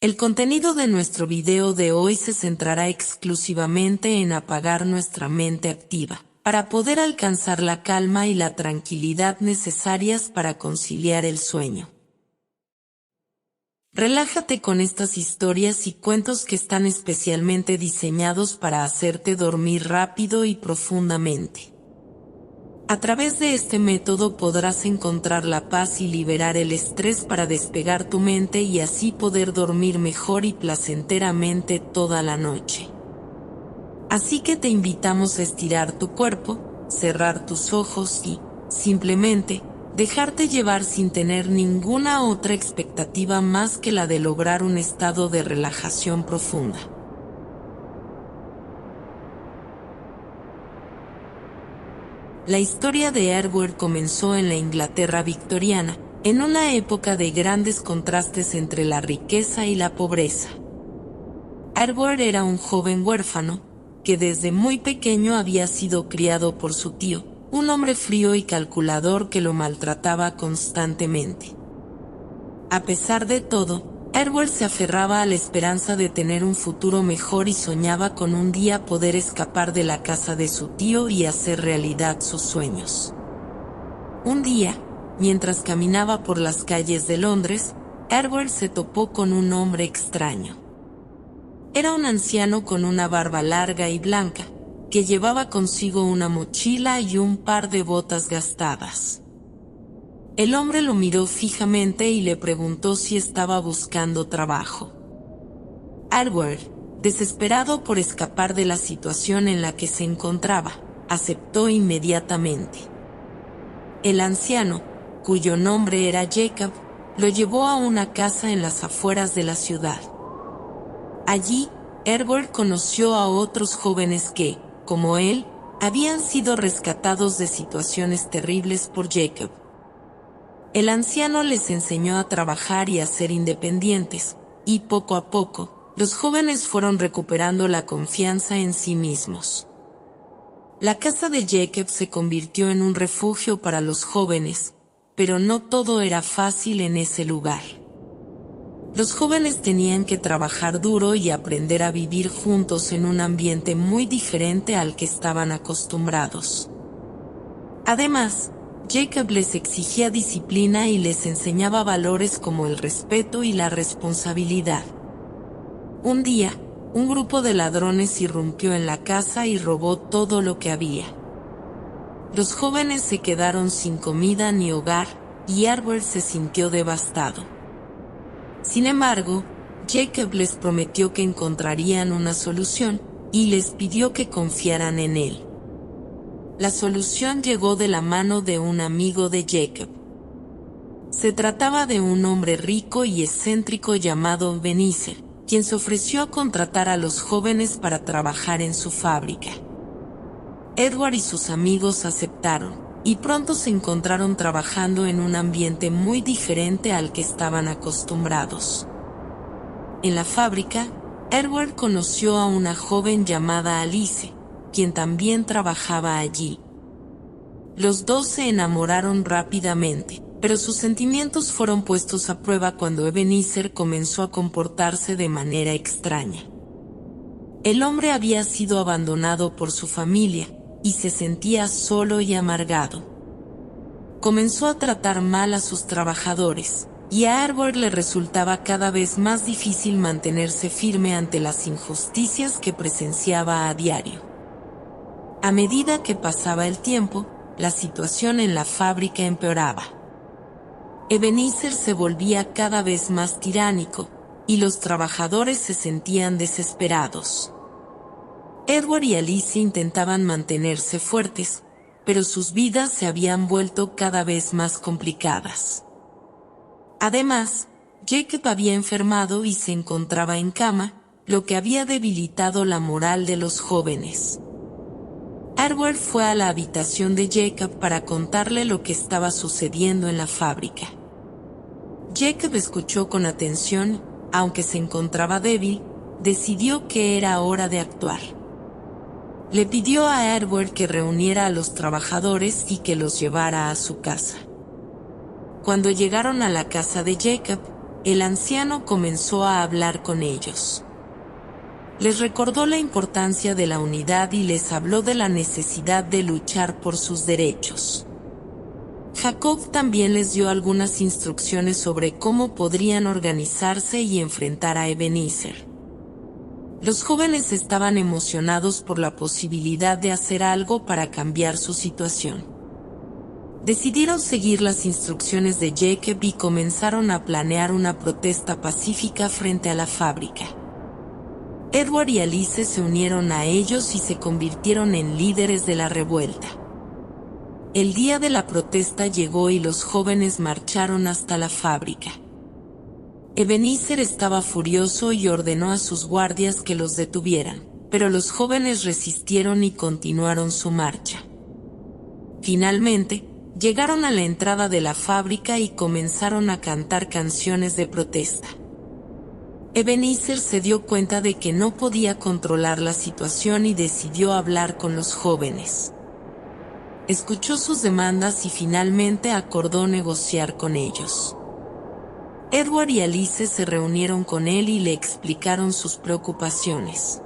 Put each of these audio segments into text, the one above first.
El contenido de nuestro video de hoy se centrará exclusivamente en apagar nuestra mente activa, para poder alcanzar la calma y la tranquilidad necesarias para conciliar el sueño. Relájate con estas historias y cuentos que están especialmente diseñados para hacerte dormir rápido y profundamente. A través de este método podrás encontrar la paz y liberar el estrés para despegar tu mente y así poder dormir mejor y placenteramente toda la noche. Así que te invitamos a estirar tu cuerpo, cerrar tus ojos y, simplemente, dejarte llevar sin tener ninguna otra expectativa más que la de lograr un estado de relajación profunda. La historia de Edward comenzó en la Inglaterra victoriana, en una época de grandes contrastes entre la riqueza y la pobreza. Edward era un joven huérfano, que desde muy pequeño había sido criado por su tío, un hombre frío y calculador que lo maltrataba constantemente. A pesar de todo, Edward se aferraba a la esperanza de tener un futuro mejor y soñaba con un día poder escapar de la casa de su tío y hacer realidad sus sueños. Un día, mientras caminaba por las calles de Londres, Edward se topó con un hombre extraño. Era un anciano con una barba larga y blanca, que llevaba consigo una mochila y un par de botas gastadas. El hombre lo miró fijamente y le preguntó si estaba buscando trabajo. Edward, desesperado por escapar de la situación en la que se encontraba, aceptó inmediatamente. El anciano, cuyo nombre era Jacob, lo llevó a una casa en las afueras de la ciudad. Allí, Edward conoció a otros jóvenes que, como él, habían sido rescatados de situaciones terribles por Jacob. El anciano les enseñó a trabajar y a ser independientes, y poco a poco, los jóvenes fueron recuperando la confianza en sí mismos. La casa de Jacob se convirtió en un refugio para los jóvenes, pero no todo era fácil en ese lugar. Los jóvenes tenían que trabajar duro y aprender a vivir juntos en un ambiente muy diferente al que estaban acostumbrados. Además, Jacob les exigía disciplina y les enseñaba valores como el respeto y la responsabilidad. Un día, un grupo de ladrones irrumpió en la casa y robó todo lo que había. Los jóvenes se quedaron sin comida ni hogar, y Edward se sintió devastado. Sin embargo, Jacob les prometió que encontrarían una solución, y les pidió que confiaran en él. La solución llegó de la mano de un amigo de Jacob. Se trataba de un hombre rico y excéntrico llamado Ebenezer, quien se ofreció a contratar a los jóvenes para trabajar en su fábrica. Edward y sus amigos aceptaron, y pronto se encontraron trabajando en un ambiente muy diferente al que estaban acostumbrados. En la fábrica, Edward conoció a una joven llamada Alice, quien también trabajaba allí. Los dos se enamoraron rápidamente, pero sus sentimientos fueron puestos a prueba cuando Ebenezer comenzó a comportarse de manera extraña. El hombre había sido abandonado por su familia, y se sentía solo y amargado. Comenzó a tratar mal a sus trabajadores, y a Edward le resultaba cada vez más difícil mantenerse firme ante las injusticias que presenciaba a diario. A medida que pasaba el tiempo, la situación en la fábrica empeoraba. Ebenezer se volvía cada vez más tiránico, y los trabajadores se sentían desesperados. Edward y Alice intentaban mantenerse fuertes, pero sus vidas se habían vuelto cada vez más complicadas. Además, Jacob había enfermado y se encontraba en cama, lo que había debilitado la moral de los jóvenes. Edward fue a la habitación de Jacob para contarle lo que estaba sucediendo en la fábrica. Jacob escuchó con atención, aunque se encontraba débil, decidió que era hora de actuar. Le pidió a Edward que reuniera a los trabajadores y que los llevara a su casa. Cuando llegaron a la casa de Jacob, el anciano comenzó a hablar con ellos. Les recordó la importancia de la unidad y les habló de la necesidad de luchar por sus derechos. Jacob también les dio algunas instrucciones sobre cómo podrían organizarse y enfrentar a Ebenezer. Los jóvenes estaban emocionados por la posibilidad de hacer algo para cambiar su situación. Decidieron seguir las instrucciones de Jacob y comenzaron a planear una protesta pacífica frente a la fábrica. Edward y Alice se unieron a ellos y se convirtieron en líderes de la revuelta. El día de la protesta llegó y los jóvenes marcharon hasta la fábrica. Ebenezer estaba furioso y ordenó a sus guardias que los detuvieran, pero los jóvenes resistieron y continuaron su marcha. Finalmente, llegaron a la entrada de la fábrica y comenzaron a cantar canciones de protesta. Ebenezer se dio cuenta de que no podía controlar la situación y decidió hablar con los jóvenes. Escuchó sus demandas y finalmente acordó negociar con ellos. Edward y Alice se reunieron con él y le explicaron sus preocupaciones.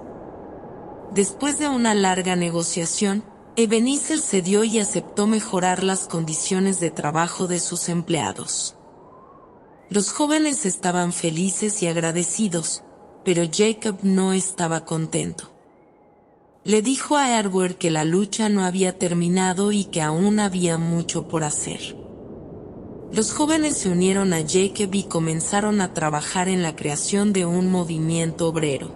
Después de una larga negociación, Ebenezer cedió y aceptó mejorar las condiciones de trabajo de sus empleados. Los jóvenes estaban felices y agradecidos, pero Jacob no estaba contento. Le dijo a Edward que la lucha no había terminado y que aún había mucho por hacer. Los jóvenes se unieron a Jacob y comenzaron a trabajar en la creación de un movimiento obrero.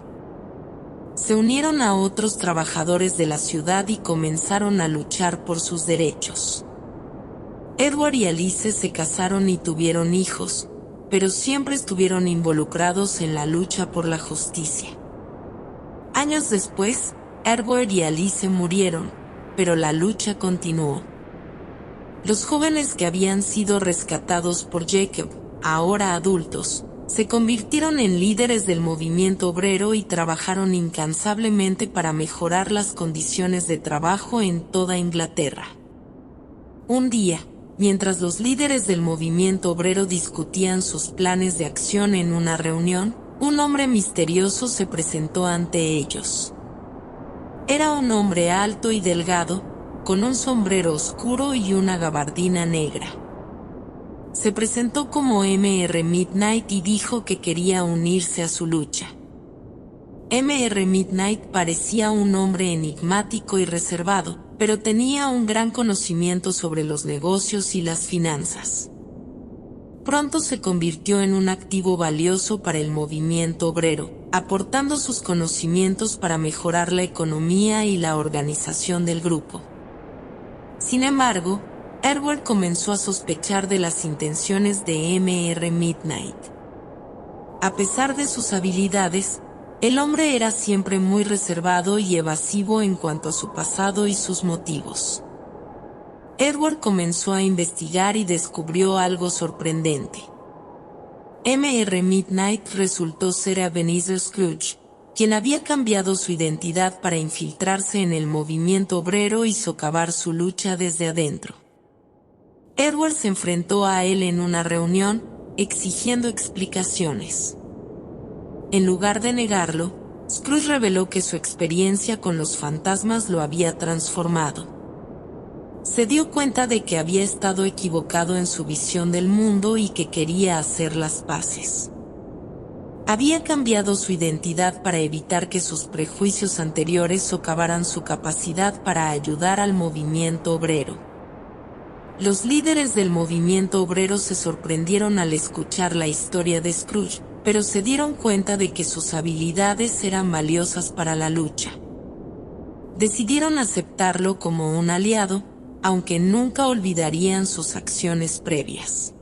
Se unieron a otros trabajadores de la ciudad y comenzaron a luchar por sus derechos. Edward y Alice se casaron y tuvieron hijos, pero siempre estuvieron involucrados en la lucha por la justicia. Años después, Edward y Alice murieron, pero la lucha continuó. Los jóvenes que habían sido rescatados por Jacob, ahora adultos, se convirtieron en líderes del movimiento obrero y trabajaron incansablemente para mejorar las condiciones de trabajo en toda Inglaterra. Un día, mientras los líderes del movimiento obrero discutían sus planes de acción en una reunión, un hombre misterioso se presentó ante ellos. Era un hombre alto y delgado, con un sombrero oscuro y una gabardina negra. Se presentó como Mr. Midnight y dijo que quería unirse a su lucha. Mr. Midnight parecía un hombre enigmático y reservado, pero tenía un gran conocimiento sobre los negocios y las finanzas. Pronto se convirtió en un activo valioso para el movimiento obrero, aportando sus conocimientos para mejorar la economía y la organización del grupo. Sin embargo, Edward comenzó a sospechar de las intenciones de Mr. Midnight. A pesar de sus habilidades, el hombre era siempre muy reservado y evasivo en cuanto a su pasado y sus motivos. Edward comenzó a investigar y descubrió algo sorprendente. Mr. Midnight resultó ser Ebenezer Scrooge, quien había cambiado su identidad para infiltrarse en el movimiento obrero y socavar su lucha desde adentro. Edward se enfrentó a él en una reunión, exigiendo explicaciones. En lugar de negarlo, Scrooge reveló que su experiencia con los fantasmas lo había transformado. Se dio cuenta de que había estado equivocado en su visión del mundo y que quería hacer las paces. Había cambiado su identidad para evitar que sus prejuicios anteriores socavaran su capacidad para ayudar al movimiento obrero. Los líderes del movimiento obrero se sorprendieron al escuchar la historia de Scrooge, pero se dieron cuenta de que sus habilidades eran valiosas para la lucha. Decidieron aceptarlo como un aliado, aunque nunca olvidarían sus acciones previas.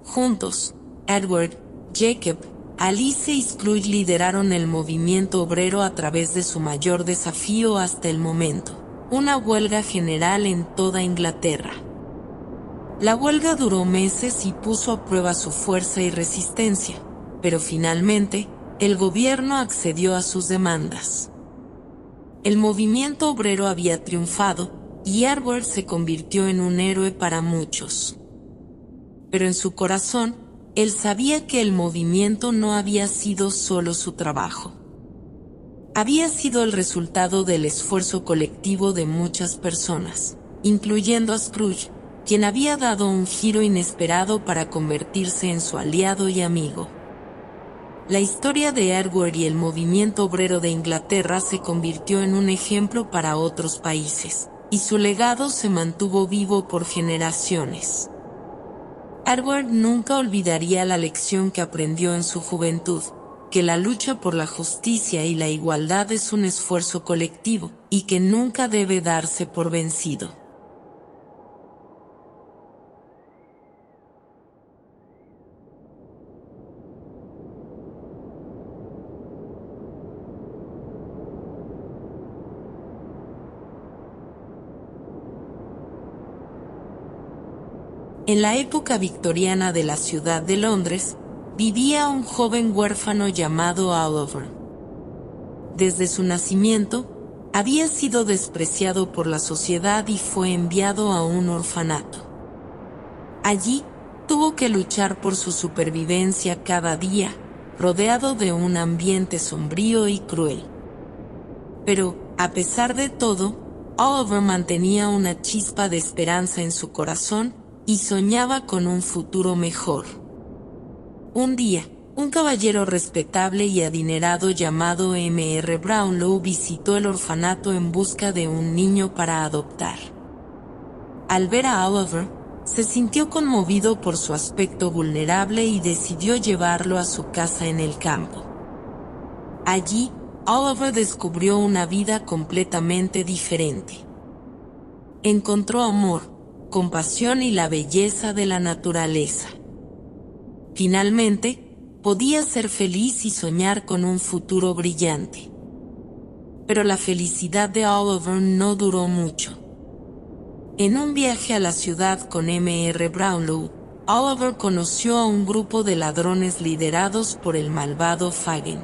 Juntos, Edward, Jacob, Alice y Scrooge lideraron el movimiento obrero a través de su mayor desafío hasta el momento, una huelga general en toda Inglaterra. La huelga duró meses y puso a prueba su fuerza y resistencia, pero finalmente, el gobierno accedió a sus demandas. El movimiento obrero había triunfado, y Edward se convirtió en un héroe para muchos. Pero en su corazón, él sabía que el movimiento no había sido solo su trabajo. Había sido el resultado del esfuerzo colectivo de muchas personas, incluyendo a Scrooge, quien había dado un giro inesperado para convertirse en su aliado y amigo. La historia de Edward y el movimiento obrero de Inglaterra se convirtió en un ejemplo para otros países, y su legado se mantuvo vivo por generaciones. Edward nunca olvidaría la lección que aprendió en su juventud, que la lucha por la justicia y la igualdad es un esfuerzo colectivo, y que nunca debe darse por vencido. En la época victoriana de la ciudad de Londres, vivía un joven huérfano llamado Oliver. Desde su nacimiento, había sido despreciado por la sociedad y fue enviado a un orfanato. Allí, tuvo que luchar por su supervivencia cada día, rodeado de un ambiente sombrío y cruel. Pero, a pesar de todo, Oliver mantenía una chispa de esperanza en su corazón, y soñaba con un futuro mejor. Un día, un caballero respetable y adinerado llamado M.R. Brownlow visitó el orfanato en busca de un niño para adoptar. Al ver a Oliver, se sintió conmovido por su aspecto vulnerable y decidió llevarlo a su casa en el campo. Allí, Oliver descubrió una vida completamente diferente. Encontró amor, compasión y la belleza de la naturaleza. Finalmente, podía ser feliz y soñar con un futuro brillante. Pero la felicidad de Oliver no duró mucho. En un viaje a la ciudad con M.R. Brownlow, Oliver conoció a un grupo de ladrones liderados por el malvado Fagin.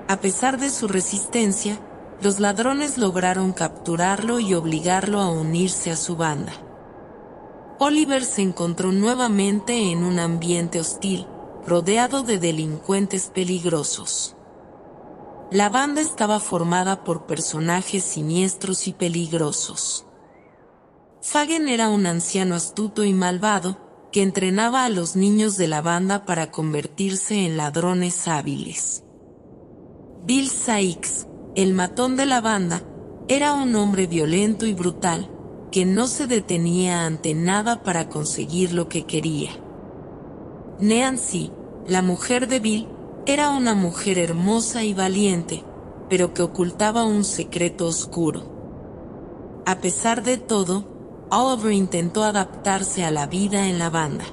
A pesar de su resistencia, los ladrones lograron capturarlo y obligarlo a unirse a su banda. Oliver se encontró nuevamente en un ambiente hostil, rodeado de delincuentes peligrosos. La banda estaba formada por personajes siniestros y peligrosos. Fagin era un anciano astuto y malvado, que entrenaba a los niños de la banda para convertirse en ladrones hábiles. Bill Sikes, el matón de la banda, era un hombre violento y brutal, que no se detenía ante nada para conseguir lo que quería. Nancy, la mujer de Bill, era una mujer hermosa y valiente, pero que ocultaba un secreto oscuro. A pesar de todo, Oliver intentó adaptarse a la vida en la banda.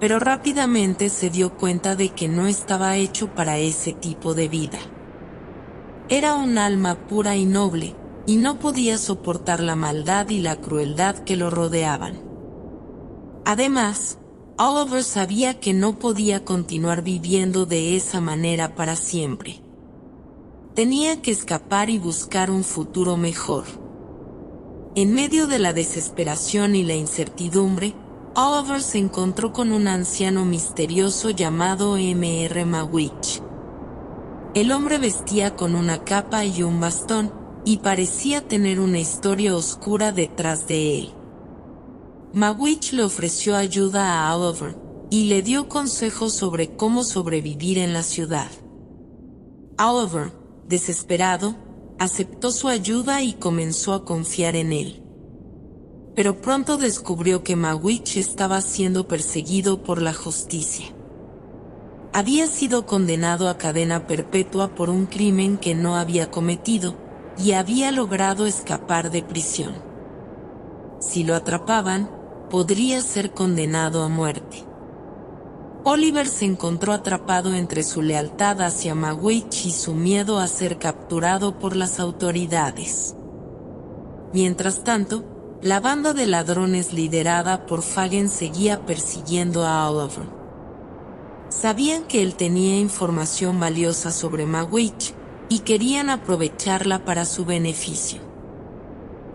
Pero rápidamente se dio cuenta de que no estaba hecho para ese tipo de vida. Era un alma pura y noble, y no podía soportar la maldad y la crueldad que lo rodeaban. Además, Oliver sabía que no podía continuar viviendo de esa manera para siempre. Tenía que escapar y buscar un futuro mejor. En medio de la desesperación y la incertidumbre, Oliver se encontró con un anciano misterioso llamado M.R. Magwitch. El hombre vestía con una capa y un bastón, y parecía tener una historia oscura detrás de él. Magwitch le ofreció ayuda a Oliver, y le dio consejos sobre cómo sobrevivir en la ciudad. Oliver, desesperado, aceptó su ayuda y comenzó a confiar en él. Pero pronto descubrió que Magwitch estaba siendo perseguido por la justicia. Había sido condenado a cadena perpetua por un crimen que no había cometido, y había logrado escapar de prisión. Si lo atrapaban, podría ser condenado a muerte. Oliver se encontró atrapado entre su lealtad hacia Magwitch y su miedo a ser capturado por las autoridades. Mientras tanto, la banda de ladrones liderada por Fagin seguía persiguiendo a Oliver. Sabían que él tenía información valiosa sobre Magwitch, y querían aprovecharla para su beneficio.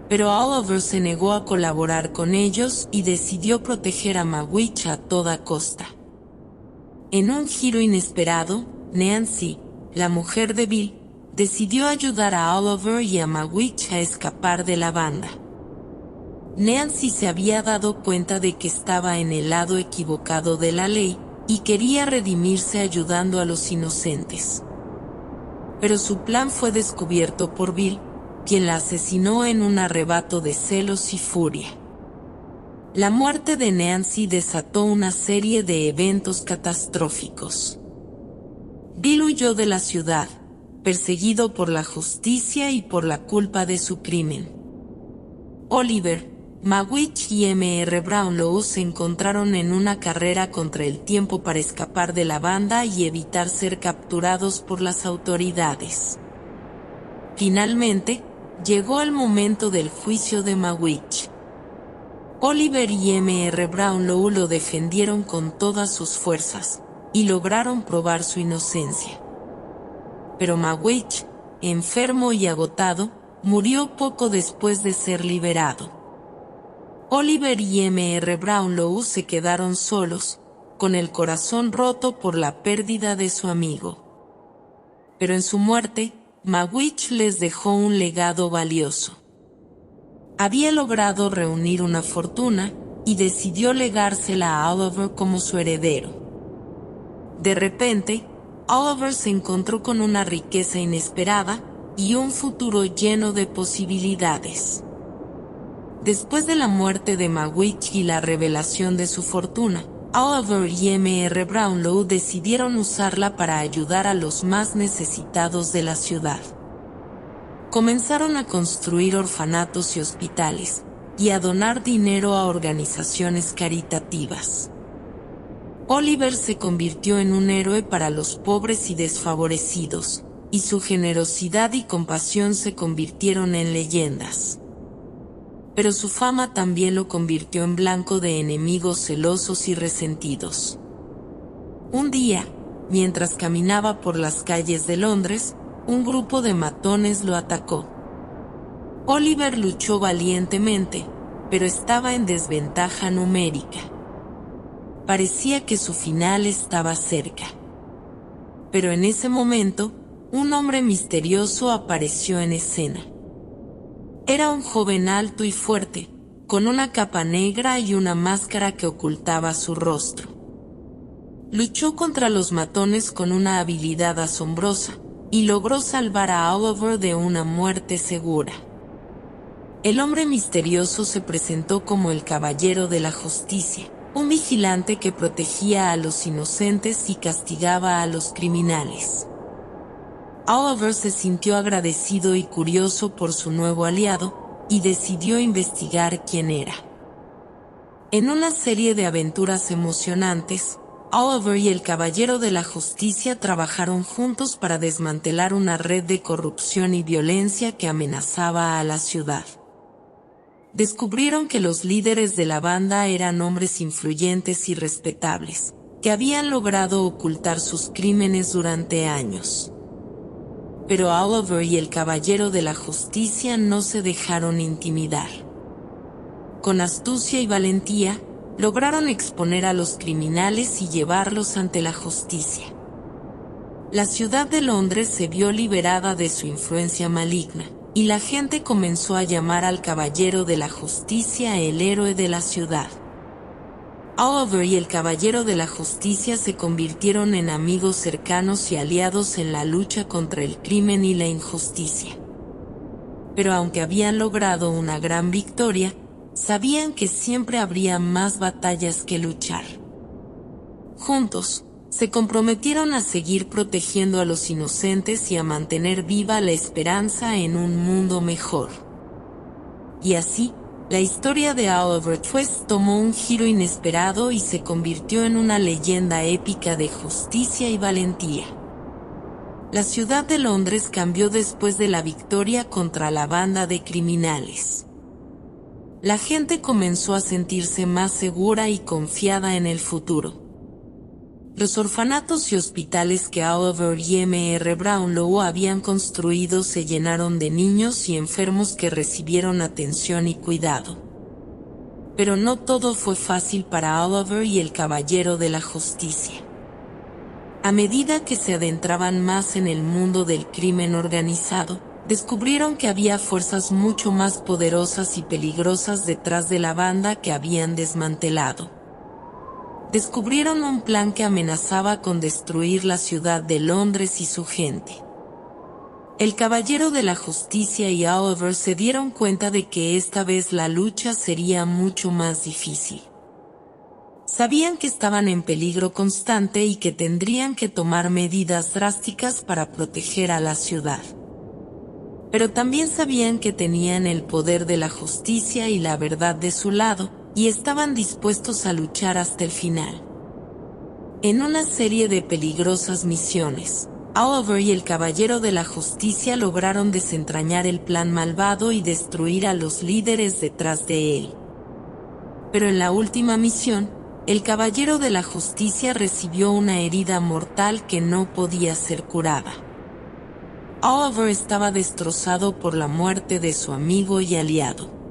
Pero Oliver se negó a colaborar con ellos y decidió proteger a Magwitch a toda costa. En un giro inesperado, Nancy, la mujer de Bill, decidió ayudar a Oliver y a Magwitch a escapar de la banda. Nancy se había dado cuenta de que estaba en el lado equivocado de la ley y quería redimirse ayudando a los inocentes. Pero su plan fue descubierto por Bill, quien la asesinó en un arrebato de celos y furia. La muerte de Nancy desató una serie de eventos catastróficos. Bill huyó de la ciudad, perseguido por la justicia y por la culpa de su crimen. Oliver, Magwitch y Mr. Brownlow se encontraron en una carrera contra el tiempo para escapar de la banda y evitar ser capturados por las autoridades. Finalmente, llegó el momento del juicio de Magwitch. Oliver y Mr. Brownlow lo defendieron con todas sus fuerzas, y lograron probar su inocencia. Pero Magwitch, enfermo y agotado, murió poco después de ser liberado. Oliver y Mr. Brownlow se quedaron solos, con el corazón roto por la pérdida de su amigo. Pero en su muerte, Magwitch les dejó un legado valioso. Había logrado reunir una fortuna, y decidió legársela a Oliver como su heredero. De repente, Oliver se encontró con una riqueza inesperada, y un futuro lleno de posibilidades. Después de la muerte de Magwitch y la revelación de su fortuna, Oliver y Mr. Brownlow decidieron usarla para ayudar a los más necesitados de la ciudad. Comenzaron a construir orfanatos y hospitales, y a donar dinero a organizaciones caritativas. Oliver se convirtió en un héroe para los pobres y desfavorecidos, y su generosidad y compasión se convirtieron en leyendas. Pero su fama también lo convirtió en blanco de enemigos celosos y resentidos. Un día, mientras caminaba por las calles de Londres, un grupo de matones lo atacó. Oliver luchó valientemente, pero estaba en desventaja numérica. Parecía que su final estaba cerca. Pero en ese momento, un hombre misterioso apareció en escena. Era un joven alto y fuerte, con una capa negra y una máscara que ocultaba su rostro. Luchó contra los matones con una habilidad asombrosa, y logró salvar a Oliver de una muerte segura. El hombre misterioso se presentó como el Caballero de la Justicia, un vigilante que protegía a los inocentes y castigaba a los criminales. Oliver se sintió agradecido y curioso por su nuevo aliado, y decidió investigar quién era. En una serie de aventuras emocionantes, Oliver y el Caballero de la Justicia trabajaron juntos para desmantelar una red de corrupción y violencia que amenazaba a la ciudad. Descubrieron que los líderes de la banda eran hombres influyentes y respetables, que habían logrado ocultar sus crímenes durante años. Pero Oliver y el Caballero de la Justicia no se dejaron intimidar. Con astucia y valentía, lograron exponer a los criminales y llevarlos ante la justicia. La ciudad de Londres se vio liberada de su influencia maligna, y la gente comenzó a llamar al Caballero de la Justicia el héroe de la ciudad. Oliver y el Caballero de la Justicia se convirtieron en amigos cercanos y aliados en la lucha contra el crimen y la injusticia. Pero aunque habían logrado una gran victoria, sabían que siempre habría más batallas que luchar. Juntos, se comprometieron a seguir protegiendo a los inocentes y a mantener viva la esperanza en un mundo mejor. Y así, la historia de Oliver Twist tomó un giro inesperado y se convirtió en una leyenda épica de justicia y valentía. La ciudad de Londres cambió después de la victoria contra la banda de criminales. La gente comenzó a sentirse más segura y confiada en el futuro. Los orfanatos y hospitales que Oliver y M.R. Brownlow habían construido se llenaron de niños y enfermos que recibieron atención y cuidado. Pero no todo fue fácil para Oliver y el Caballero de la Justicia. A medida que se adentraban más en el mundo del crimen organizado, descubrieron que había fuerzas mucho más poderosas y peligrosas detrás de la banda que habían desmantelado. Descubrieron un plan que amenazaba con destruir la ciudad de Londres y su gente. El Caballero de la Justicia y Oliver se dieron cuenta de que esta vez la lucha sería mucho más difícil. Sabían que estaban en peligro constante y que tendrían que tomar medidas drásticas para proteger a la ciudad. Pero también sabían que tenían el poder de la justicia y la verdad de su lado, y estaban dispuestos a luchar hasta el final. En una serie de peligrosas misiones, Oliver y el Caballero de la Justicia lograron desentrañar el plan malvado y destruir a los líderes detrás de él. Pero en la última misión, el Caballero de la Justicia recibió una herida mortal que no podía ser curada. Oliver estaba destrozado por la muerte de su amigo y aliado.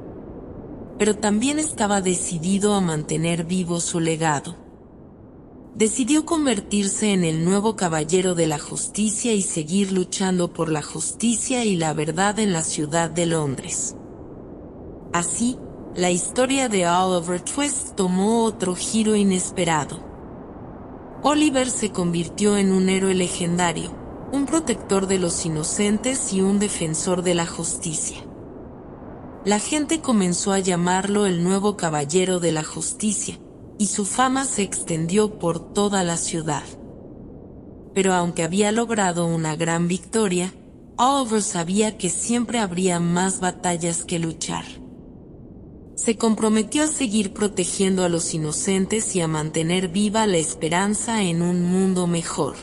Pero también estaba decidido a mantener vivo su legado. Decidió convertirse en el nuevo Caballero de la Justicia y seguir luchando por la justicia y la verdad en la ciudad de Londres. Así, la historia de Oliver Twist tomó otro giro inesperado. Oliver se convirtió en un héroe legendario, un protector de los inocentes y un defensor de la justicia. La gente comenzó a llamarlo el nuevo Caballero de la Justicia, y su fama se extendió por toda la ciudad. Pero aunque había logrado una gran victoria, Oliver sabía que siempre habría más batallas que luchar. Se comprometió a seguir protegiendo a los inocentes y a mantener viva la esperanza en un mundo mejor.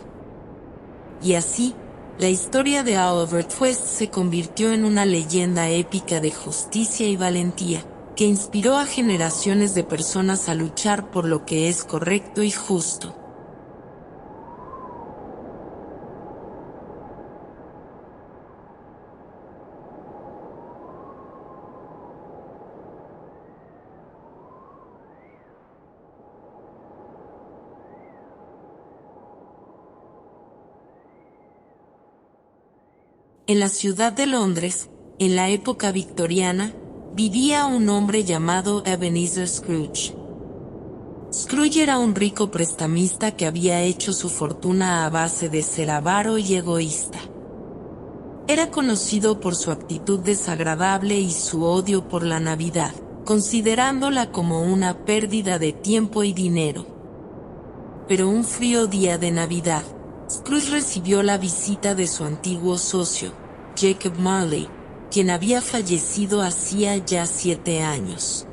Y así, la historia de Oliver Twist se convirtió en una leyenda épica de justicia y valentía, que inspiró a generaciones de personas a luchar por lo que es correcto y justo. En la ciudad de Londres, en la época victoriana, vivía un hombre llamado Ebenezer Scrooge. Scrooge era un rico prestamista que había hecho su fortuna a base de ser avaro y egoísta. Era conocido por su actitud desagradable y su odio por la Navidad, considerándola como una pérdida de tiempo y dinero. Pero un frío día de Navidad, Scrooge recibió la visita de su antiguo socio, Jacob Marley, quien había fallecido hacía ya 7 años.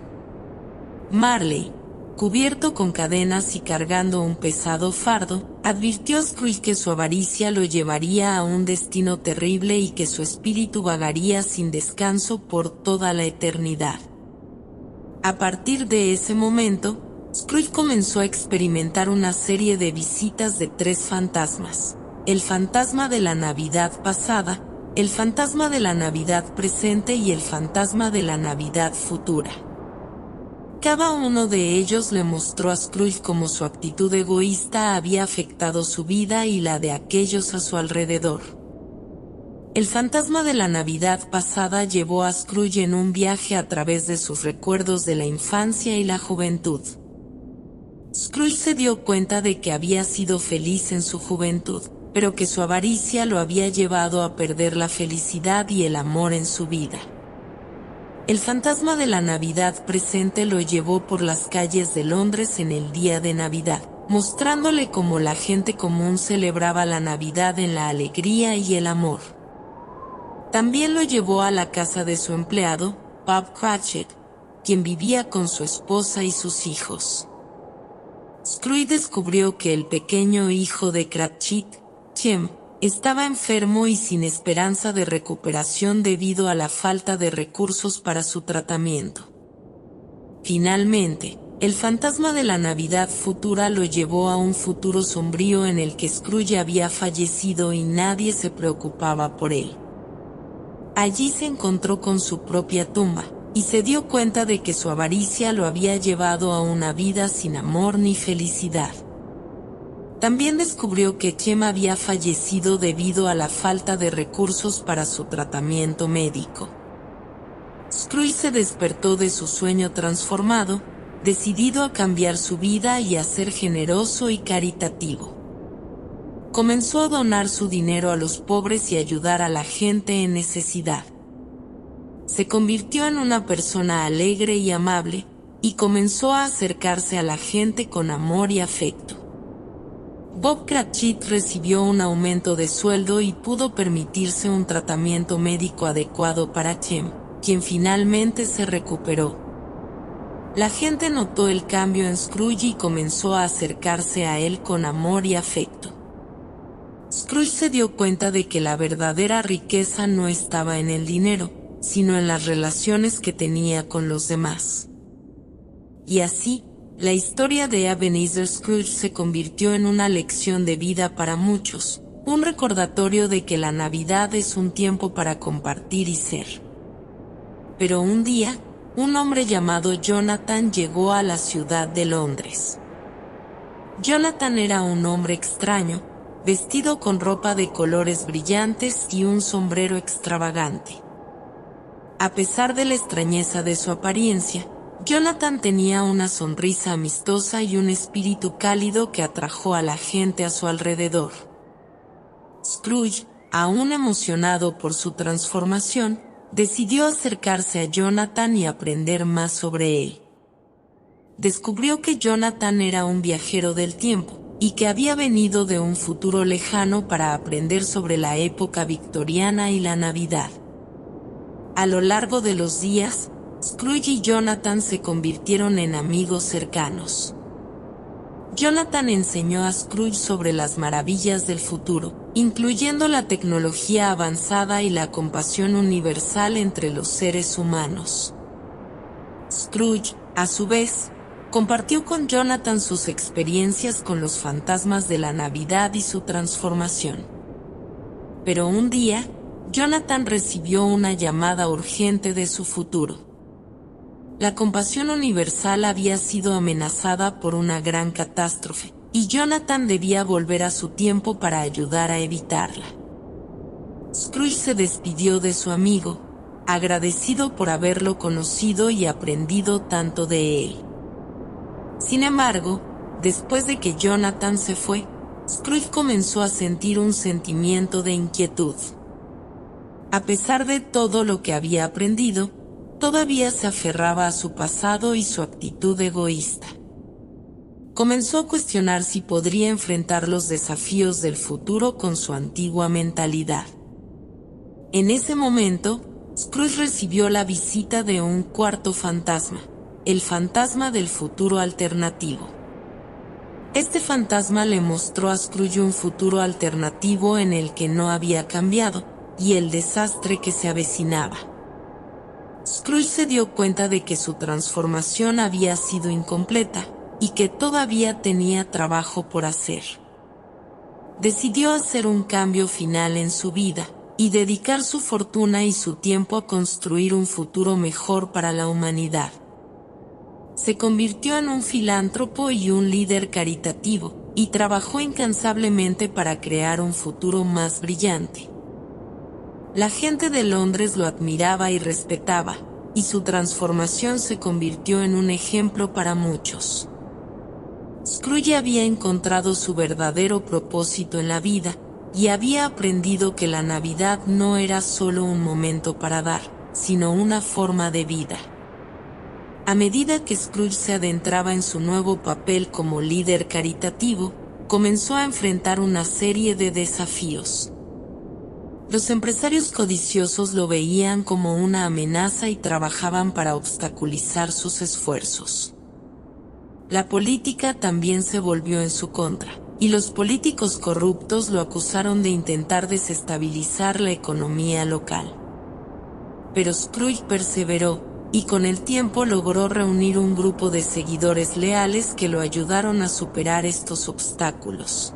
Marley, cubierto con cadenas y cargando un pesado fardo, advirtió a Scrooge que su avaricia lo llevaría a un destino terrible y que su espíritu vagaría sin descanso por toda la eternidad. A partir de ese momento, Scrooge comenzó a experimentar una serie de visitas de 3 fantasmas: el fantasma de la Navidad pasada, el fantasma de la Navidad presente y el fantasma de la Navidad futura. Cada uno de ellos le mostró a Scrooge cómo su actitud egoísta había afectado su vida y la de aquellos a su alrededor. El fantasma de la Navidad pasada llevó a Scrooge en un viaje a través de sus recuerdos de la infancia y la juventud. Scrooge se dio cuenta de que había sido feliz en su juventud, pero que su avaricia lo había llevado a perder la felicidad y el amor en su vida. El fantasma de la Navidad presente lo llevó por las calles de Londres en el día de Navidad, mostrándole cómo la gente común celebraba la Navidad en la alegría y el amor. También lo llevó a la casa de su empleado, Bob Cratchit, quien vivía con su esposa y sus hijos. Scrooge descubrió que el pequeño hijo de Cratchit, Tim, estaba enfermo y sin esperanza de recuperación debido a la falta de recursos para su tratamiento. Finalmente, el fantasma de la Navidad futura lo llevó a un futuro sombrío en el que Scrooge había fallecido y nadie se preocupaba por él. Allí se encontró con su propia tumba, y se dio cuenta de que su avaricia lo había llevado a una vida sin amor ni felicidad. También descubrió que Chem había fallecido debido a la falta de recursos para su tratamiento médico. Scrooge se despertó de su sueño transformado, decidido a cambiar su vida y a ser generoso y caritativo. Comenzó a donar su dinero a los pobres y ayudar a la gente en necesidad. Se convirtió en una persona alegre y amable, y comenzó a acercarse a la gente con amor y afecto. Bob Cratchit recibió un aumento de sueldo y pudo permitirse un tratamiento médico adecuado para Chem, quien finalmente se recuperó. La gente notó el cambio en Scrooge y comenzó a acercarse a él con amor y afecto. Scrooge se dio cuenta de que la verdadera riqueza no estaba en el dinero, sino en las relaciones que tenía con los demás. Y así, la historia de Ebenezer Scrooge se convirtió en una lección de vida para muchos, un recordatorio de que la Navidad es un tiempo para compartir y ser. Pero un día, un hombre llamado Jonathan llegó a la ciudad de Londres. Jonathan era un hombre extraño, vestido con ropa de colores brillantes y un sombrero extravagante. A pesar de la extrañeza de su apariencia, Jonathan tenía una sonrisa amistosa y un espíritu cálido que atrajo a la gente a su alrededor. Scrooge, aún emocionado por su transformación, decidió acercarse a Jonathan y aprender más sobre él. Descubrió que Jonathan era un viajero del tiempo, y que había venido de un futuro lejano para aprender sobre la época victoriana y la Navidad. A lo largo de los días, Scrooge y Jonathan se convirtieron en amigos cercanos. Jonathan enseñó a Scrooge sobre las maravillas del futuro, incluyendo la tecnología avanzada y la compasión universal entre los seres humanos. Scrooge, a su vez, compartió con Jonathan sus experiencias con los fantasmas de la Navidad y su transformación. Pero un día, Jonathan recibió una llamada urgente de su futuro. La compasión universal había sido amenazada por una gran catástrofe, y Jonathan debía volver a su tiempo para ayudar a evitarla. Scrooge se despidió de su amigo, agradecido por haberlo conocido y aprendido tanto de él. Sin embargo, después de que Jonathan se fue, Scrooge comenzó a sentir un sentimiento de inquietud. A pesar de todo lo que había aprendido, todavía se aferraba a su pasado y su actitud egoísta. Comenzó a cuestionar si podría enfrentar los desafíos del futuro con su antigua mentalidad. En ese momento, Scrooge recibió la visita de un cuarto fantasma, el fantasma del futuro alternativo. Este fantasma le mostró a Scrooge un futuro alternativo en el que no había cambiado, y el desastre que se avecinaba. Scrooge se dio cuenta de que su transformación había sido incompleta, y que todavía tenía trabajo por hacer. Decidió hacer un cambio final en su vida, y dedicar su fortuna y su tiempo a construir un futuro mejor para la humanidad. Se convirtió en un filántropo y un líder caritativo, y trabajó incansablemente para crear un futuro más brillante. La gente de Londres lo admiraba y respetaba, y su transformación se convirtió en un ejemplo para muchos. Scrooge había encontrado su verdadero propósito en la vida, y había aprendido que la Navidad no era solo un momento para dar, sino una forma de vida. A medida que Scrooge se adentraba en su nuevo papel como líder caritativo, comenzó a enfrentar una serie de desafíos. Los empresarios codiciosos lo veían como una amenaza y trabajaban para obstaculizar sus esfuerzos. La política también se volvió en su contra, y los políticos corruptos lo acusaron de intentar desestabilizar la economía local. Pero Scrooge perseveró, y con el tiempo logró reunir un grupo de seguidores leales que lo ayudaron a superar estos obstáculos.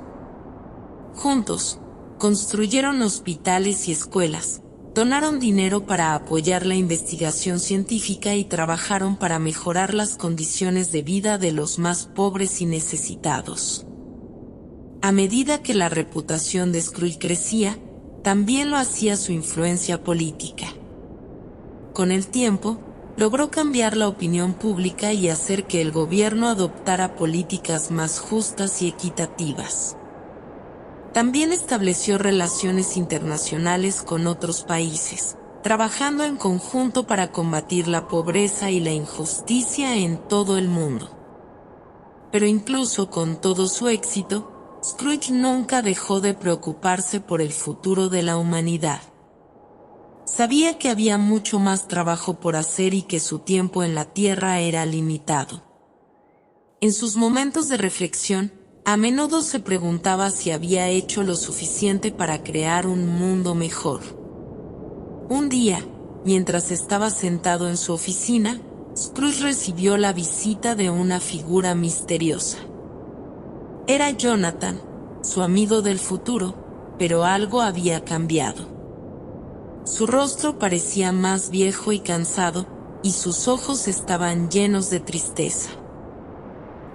Juntos, construyeron hospitales y escuelas, donaron dinero para apoyar la investigación científica y trabajaron para mejorar las condiciones de vida de los más pobres y necesitados. A medida que la reputación de Scrooge crecía, también lo hacía su influencia política. Con el tiempo, logró cambiar la opinión pública y hacer que el gobierno adoptara políticas más justas y equitativas. También estableció relaciones internacionales con otros países, trabajando en conjunto para combatir la pobreza y la injusticia en todo el mundo. Pero incluso con todo su éxito, Scrooge nunca dejó de preocuparse por el futuro de la humanidad. Sabía que había mucho más trabajo por hacer y que su tiempo en la tierra era limitado. En sus momentos de reflexión, a menudo se preguntaba si había hecho lo suficiente para crear un mundo mejor. Un día, mientras estaba sentado en su oficina, Scrooge recibió la visita de una figura misteriosa. Era Jonathan, su amigo del futuro, pero algo había cambiado. Su rostro parecía más viejo y cansado, y sus ojos estaban llenos de tristeza.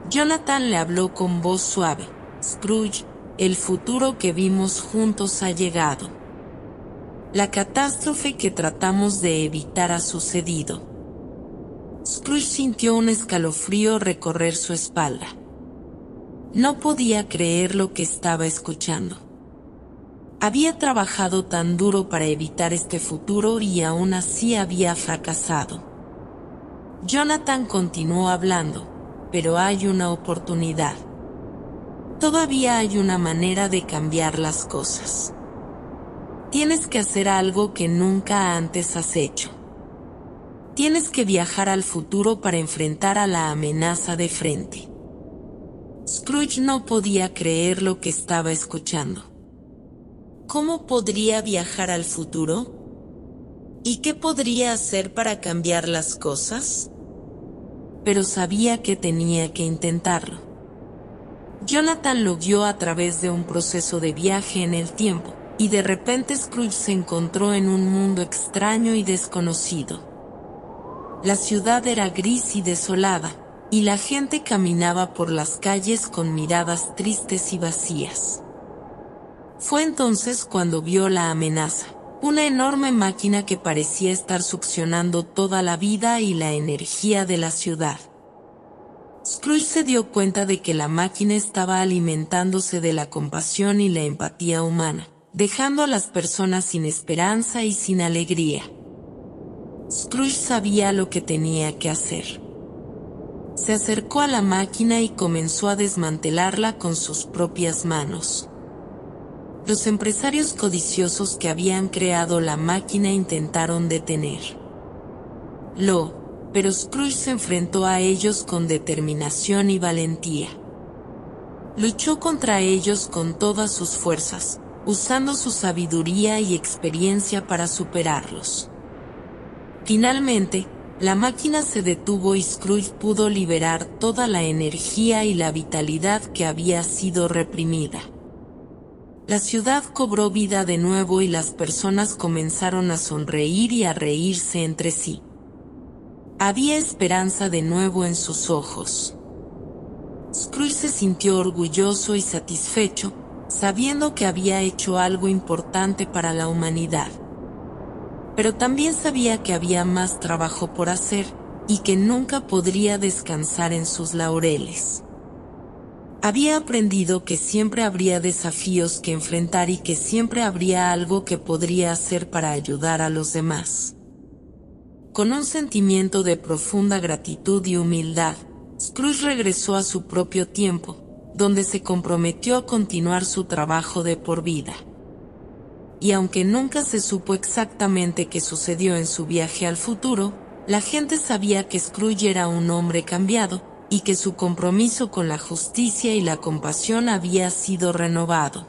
Jonathan le habló con voz suave. Scrooge, el futuro que vimos juntos ha llegado. La catástrofe que tratamos de evitar ha sucedido. Scrooge sintió un escalofrío recorrer su espalda. No podía creer lo que estaba escuchando. Había trabajado tan duro para evitar este futuro y aún así había fracasado. Jonathan continuó hablando, pero hay una oportunidad. Todavía hay una manera de cambiar las cosas. Tienes que hacer algo que nunca antes has hecho. Tienes que viajar al futuro para enfrentar a la amenaza de frente. Scrooge no podía creer lo que estaba escuchando. ¿Cómo podría viajar al futuro? ¿Y qué podría hacer para cambiar las cosas? Pero sabía que tenía que intentarlo. Jonathan lo guió a través de un proceso de viaje en el tiempo, y de repente Scrooge se encontró en un mundo extraño y desconocido. La ciudad era gris y desolada, y la gente caminaba por las calles con miradas tristes y vacías. Fue entonces cuando vio la amenaza, una enorme máquina que parecía estar succionando toda la vida y la energía de la ciudad. Scrooge se dio cuenta de que la máquina estaba alimentándose de la compasión y la empatía humana, dejando a las personas sin esperanza y sin alegría. Scrooge sabía lo que tenía que hacer. Se acercó a la máquina y comenzó a desmantelarla con sus propias manos. Los empresarios codiciosos que habían creado la máquina intentaron detenerlo. Pero Scrooge se enfrentó a ellos con determinación y valentía. Luchó contra ellos con todas sus fuerzas, usando su sabiduría y experiencia para superarlos. Finalmente, la máquina se detuvo y Scrooge pudo liberar toda la energía y la vitalidad que había sido reprimida. La ciudad cobró vida de nuevo y las personas comenzaron a sonreír y a reírse entre sí. Había esperanza de nuevo en sus ojos. Scrooge se sintió orgulloso y satisfecho, sabiendo que había hecho algo importante para la humanidad. Pero también sabía que había más trabajo por hacer, y que nunca podría descansar en sus laureles. Había aprendido que siempre habría desafíos que enfrentar y que siempre habría algo que podría hacer para ayudar a los demás. Con un sentimiento de profunda gratitud y humildad, Scrooge regresó a su propio tiempo, donde se comprometió a continuar su trabajo de por vida. Y aunque nunca se supo exactamente qué sucedió en su viaje al futuro, la gente sabía que Scrooge era un hombre cambiado, y que su compromiso con la justicia y la compasión había sido renovado.